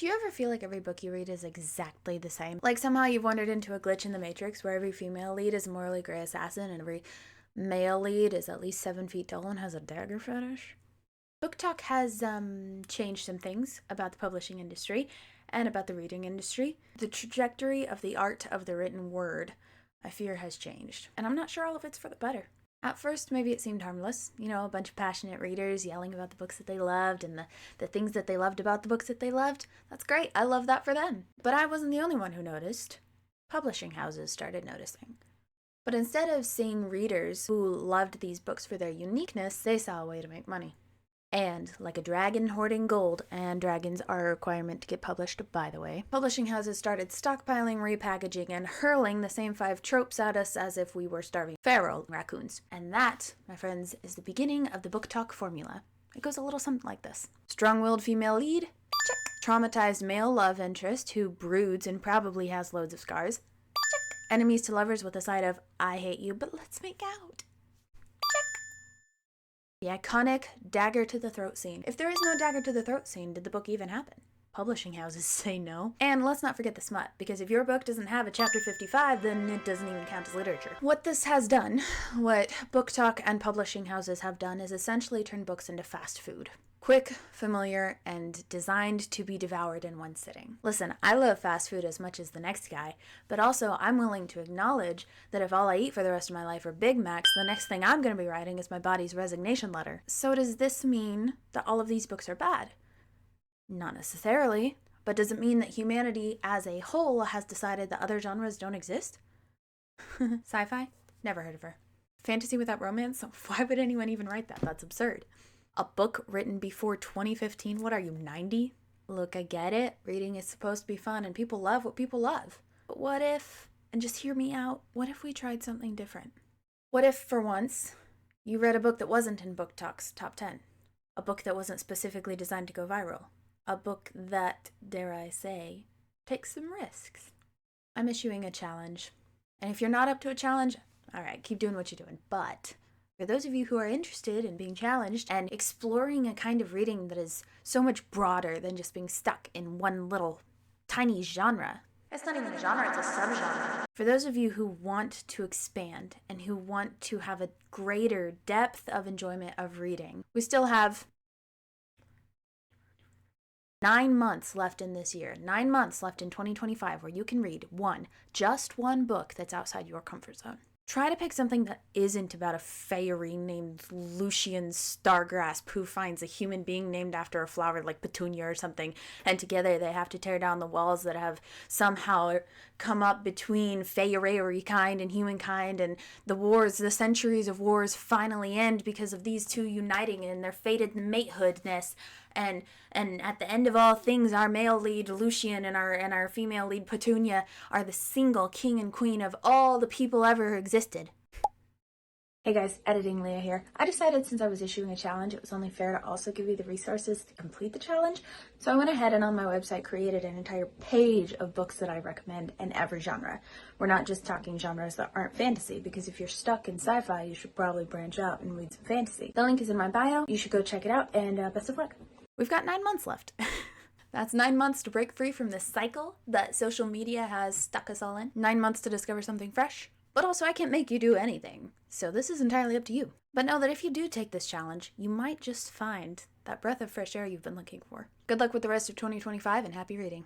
Do you ever feel like every book you read is exactly the same? Like somehow you've wandered into a glitch in the Matrix where every female lead is a morally gray assassin and every male lead is at least 7 feet tall and has a dagger fetish? Book Talk has changed some things about the publishing industry and about the reading industry. The trajectory of the art of the written word, I fear, has changed. And I'm not sure all of it's for the better. At first, maybe it seemed harmless. You know, a bunch of passionate readers yelling about the books that they loved and the things that they loved about the books that they loved. That's great. I love that for them. But I wasn't the only one who noticed. Publishing houses started noticing. But instead of seeing readers who loved these books for their uniqueness, they saw a way to make money. And like a dragon hoarding gold, and dragons are a requirement to get published, by the way, publishing houses started stockpiling, repackaging, and hurling the same 5 tropes at us as if we were starving feral raccoons. And that, my friends, is the beginning of the Book Talk formula. It goes a little something like this. Strong-willed female lead, check. Traumatized male love interest who broods and probably has loads of scars, check. Enemies to lovers with a side of, I hate you, but let's make out. The iconic dagger to the throat scene. If there is no dagger to the throat scene, did the book even happen? Publishing houses say no. And let's not forget the smut, because if your book doesn't have a chapter 55, then it doesn't even count as literature. What this has done, what Book Talk and publishing houses have done, is essentially turn books into fast food. Quick, familiar, and designed to be devoured in one sitting. Listen, I love fast food as much as the next guy, but also I'm willing to acknowledge that if all I eat for the rest of my life are Big Macs, the next thing I'm going to be writing is my body's resignation letter. So does this mean that all of these books are bad? Not necessarily, but does it mean that humanity as a whole has decided that other genres don't exist? Sci-fi? Never heard of her. Fantasy without romance? Why would anyone even write that? That's absurd. A book written before 2015? What are you, 90? Look, I get it. Reading is supposed to be fun and people love what people love. But what if, and just hear me out, what if we tried something different? What if, for once, you read a book that wasn't in Book Talk's top 10? A book that wasn't specifically designed to go viral? A book that, dare I say, takes some risks? I'm issuing a challenge. And if you're not up to a challenge, all right, keep doing what you're doing. But for those of you who are interested in being challenged and exploring a kind of reading that is so much broader than just being stuck in one little tiny genre. It's not even a genre, it's a subgenre. For those of you who want to expand and who want to have a greater depth of enjoyment of reading, we still have 9 months left in this year, 9 months left in 2025 where you can read just one book that's outside your comfort zone. Try to pick something that isn't about a fairy named Lucian Stargrasp who finds a human being named after a flower like Petunia or something, and together they have to tear down the walls that have somehow come up between fairy kind and humankind, and the centuries of wars finally end because of these two uniting in their fated matehoodness. And at the end of all things, our male lead Lucian and our female lead Petunia are the single king and queen of all the people ever existed. Hey guys, Editing Leah here. I decided since I was issuing a challenge, it was only fair to also give you the resources to complete the challenge. So I went ahead and on my website created an entire page of books that I recommend in every genre. We're not just talking genres that aren't fantasy, because if you're stuck in sci-fi, you should probably branch out and read some fantasy. The link is in my bio. You should go check it out, and best of luck. We've got 9 months left. That's 9 months to break free from this cycle that social media has stuck us all in. 9 months to discover something fresh. But also, I can't make you do anything, so this is entirely up to you. But know that if you do take this challenge, you might just find that breath of fresh air you've been looking for. Good luck with the rest of 2025 and happy reading.